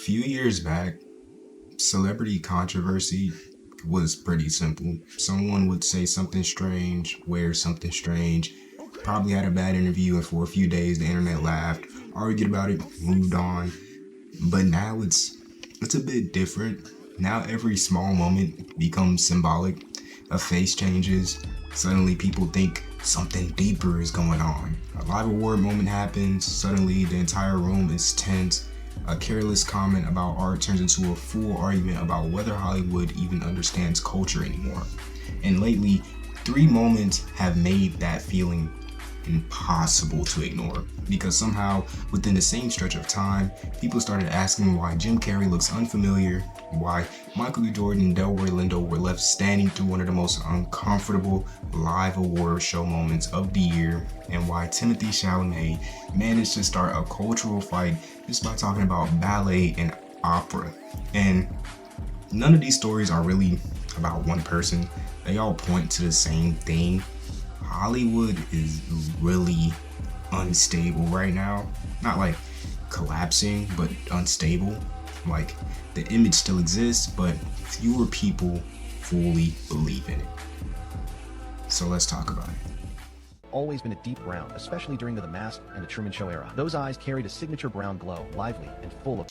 Few years back, celebrity controversy was pretty simple. Someone would say something strange, wear something strange, probably had a bad interview, and for a few days the internet laughed, argued about it, moved on. But now it's a bit different. Now every small moment becomes symbolic. A face changes. Suddenly people think something deeper is going on. A live award moment happens. Suddenly the entire room is tense. A careless comment about art turns into a full argument about whether Hollywood even understands culture anymore. And lately, three moments have made that feeling impossible to ignore because somehow within the same stretch of time people started asking why Jim Carrey looks unfamiliar, why Michael B. Jordan and Delroy Lindo were left standing through one of the most uncomfortable live award show moments of the year, and why Timothée Chalamet managed to start a cultural fight just by talking about ballet and opera. And none of these stories are really about one person. They all point to the same thing. Hollywood is really unstable right now. Not like collapsing, but unstable. Like the image still exists, but fewer people fully believe in it. So let's talk about it. Always been a deep brown, especially during The Mask and The Truman Show era. Those eyes carried a signature brown glow, lively and full of...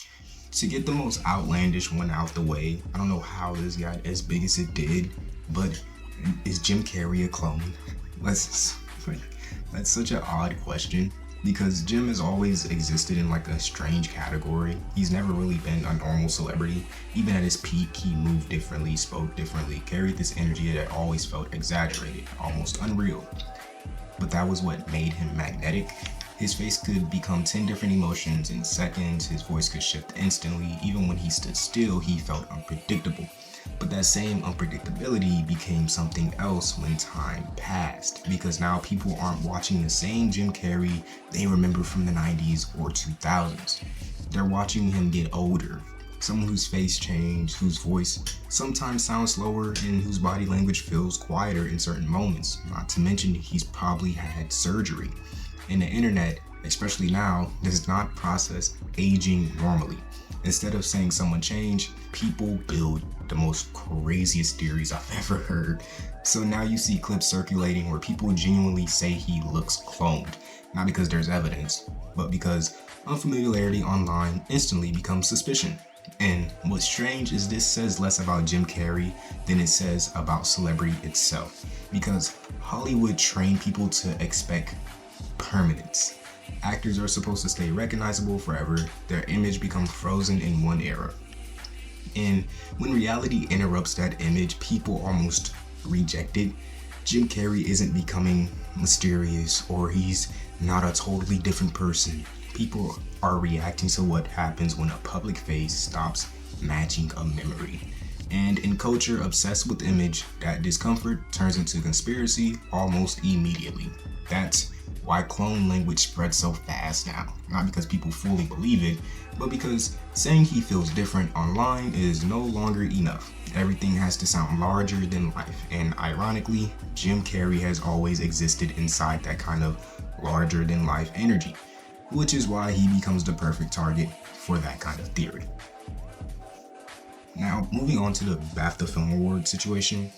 To get the most outlandish one out the way, I don't know how this got as big as it did, but is Jim Carrey a clone? That's such an odd question because Jim has always existed in like a strange category. He's never really been a normal celebrity. Even at his peak, he moved differently, spoke differently, carried this energy that always felt exaggerated, almost unreal. But that was what made him magnetic. His face could become 10 different emotions in seconds, his voice could shift instantly. Even when he stood still, he felt unpredictable. But that same unpredictability became something else when time passed, because now people aren't watching the same Jim Carrey they remember from the 90s or 2000s. They're watching him get older, someone whose face changed, whose voice sometimes sounds slower, and whose body language feels quieter in certain moments. Not to mention he's probably had surgery. And the internet, especially now, does not process aging normally. Instead of saying someone changed, people build the most craziest theories I've ever heard. So now you see clips circulating where people genuinely say he looks cloned, not because there's evidence, but because unfamiliarity online instantly becomes suspicion. And what's strange is this says less about Jim Carrey than it says about celebrity itself, because Hollywood trained people to expect permanence. Actors are supposed to stay recognizable forever. Their image becomes frozen in one era. And when reality interrupts that image, people almost reject it. Jim Carrey isn't becoming mysterious, or he's not a totally different person. People are reacting to what happens when a public face stops matching a memory. And in culture obsessed with image, that discomfort turns into conspiracy almost immediately. That's why clone language spreads so fast now. Not because people fully believe it, but because saying he feels different online is no longer enough. Everything has to sound larger than life. And ironically, Jim Carrey has always existed inside that kind of larger than life energy, which is why he becomes the perfect target for that kind of theory. Now, moving on to the BAFTA Film Award situation,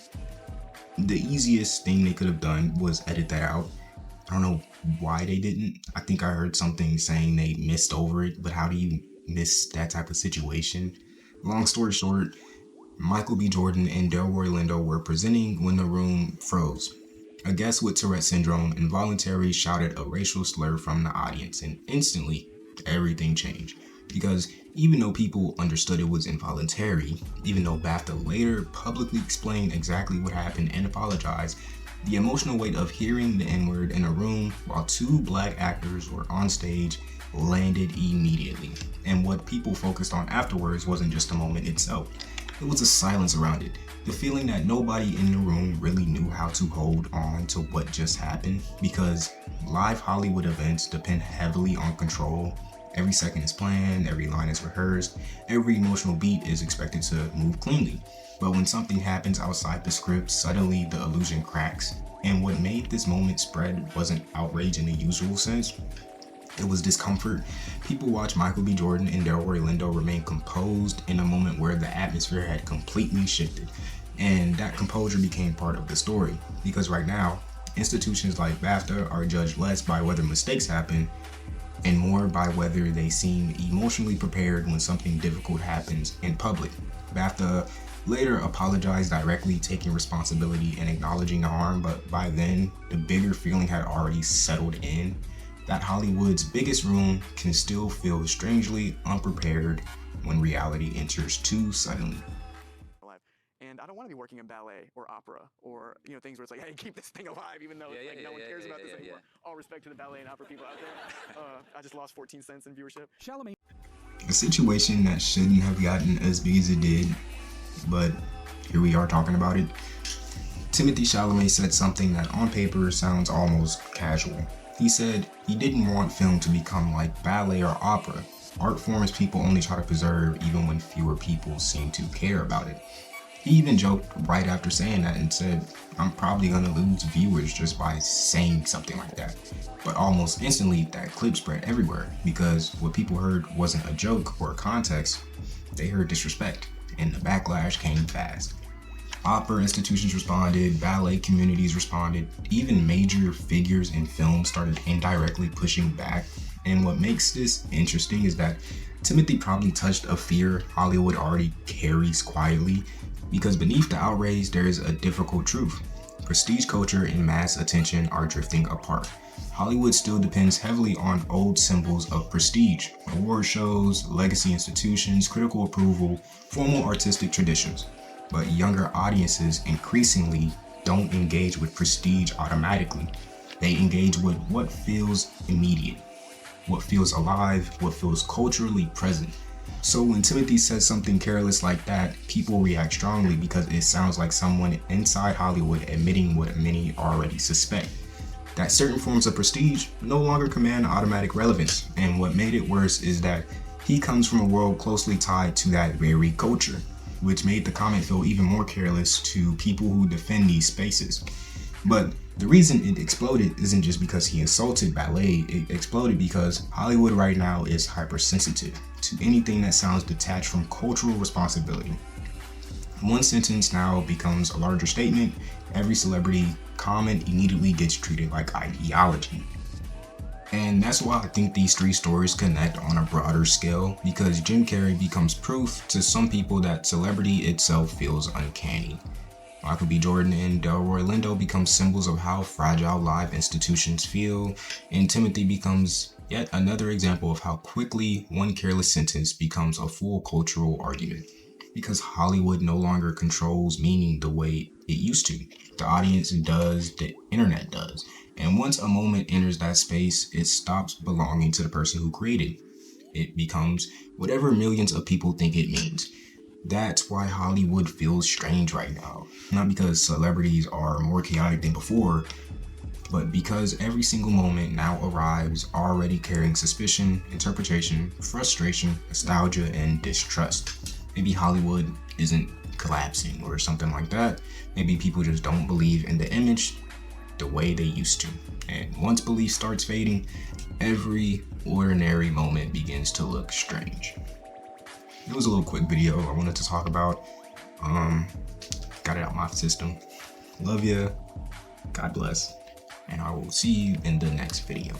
the easiest thing they could have done was edit that out. I don't know why they didn't. I think I heard something saying they missed over it, but how do you miss that type of situation? Long story short, Michael B. Jordan and Delroy Lindo were presenting when the room froze. A guest with Tourette syndrome involuntarily shouted a racial slur from the audience, and instantly everything changed. Because even though people understood it was involuntary, even though BAFTA later publicly explained exactly what happened and apologized, the emotional weight of hearing the N-word in a room while two black actors were on stage landed immediately. And what people focused on afterwards wasn't just the moment itself. It was a silence around it. The feeling that nobody in the room really knew how to hold on to what just happened, because live Hollywood events depend heavily on control. Every second is planned, every line is rehearsed, every emotional beat is expected to move cleanly. But when something happens outside the script, suddenly the illusion cracks. And what made this moment spread wasn't outrage in the usual sense. It was discomfort. People watched Michael B. Jordan and Delroy Lindo remain composed in a moment where the atmosphere had completely shifted. And that composure became part of the story. Because right now, institutions like BAFTA are judged less by whether mistakes happen and more by whether they seem emotionally prepared when something difficult happens in public. BAFTA later apologized directly, taking responsibility and acknowledging the harm, but by then, the bigger feeling had already settled in that Hollywood's biggest room can still feel strangely unprepared when reality enters too suddenly. And I don't want to be working in ballet or opera or things where it's like, hey, keep this thing alive, even though no one cares about this anymore. All respect to the ballet and opera people out there. I just lost 14 cents in viewership. Chalamet. A situation that shouldn't have gotten as big as it did, but here we are talking about it. Timothée Chalamet said something that on paper sounds almost casual. He said he didn't want film to become like ballet or opera, art forms people only try to preserve even when fewer people seem to care about it. He even joked right after saying that and said, I'm probably gonna lose viewers just by saying something like that. But almost instantly, that clip spread everywhere because what people heard wasn't a joke or a context, they heard disrespect, and the backlash came fast. Opera institutions responded, ballet communities responded, even major figures in film started indirectly pushing back. And what makes this interesting is that Timothée probably touched a fear Hollywood already carries quietly, because beneath the outrage there is a difficult truth. Prestige culture and mass attention are drifting apart. Hollywood still depends heavily on old symbols of prestige, award shows, legacy institutions, critical approval, formal artistic traditions. But younger audiences increasingly don't engage with prestige automatically. They engage with what feels immediate, what feels alive, what feels culturally present. So when Timothée says something careless like that, people react strongly because it sounds like someone inside Hollywood admitting what many already suspect, that certain forms of prestige no longer command automatic relevance. And what made it worse is that he comes from a world closely tied to that very culture, which made the comment feel even more careless to people who defend these spaces. But the reason it exploded isn't just because he insulted ballet, it exploded because Hollywood right now is hypersensitive to anything that sounds detached from cultural responsibility. One sentence now becomes a larger statement. Every celebrity comment immediately gets treated like ideology. And that's why I think these three stories connect on a broader scale, because Jim Carrey becomes proof to some people that celebrity itself feels uncanny. Michael B. Jordan and Delroy Lindo become symbols of how fragile live institutions feel, and Timothée becomes yet another example of how quickly one careless sentence becomes a full cultural argument. Because Hollywood no longer controls meaning the way it used to. The audience does, the internet does. And once a moment enters that space, it stops belonging to the person who created it. It becomes whatever millions of people think it means. That's why Hollywood feels strange right now. Not because celebrities are more chaotic than before, but because every single moment now arrives already carrying suspicion, interpretation, frustration, nostalgia, and distrust. Maybe Hollywood isn't collapsing or something like that. Maybe people just don't believe in the image the way they used to. And once belief starts fading, every ordinary moment begins to look strange. It was a little quick video I wanted to talk about. Got it out my system. Love ya. God bless. And I will see you in the next video.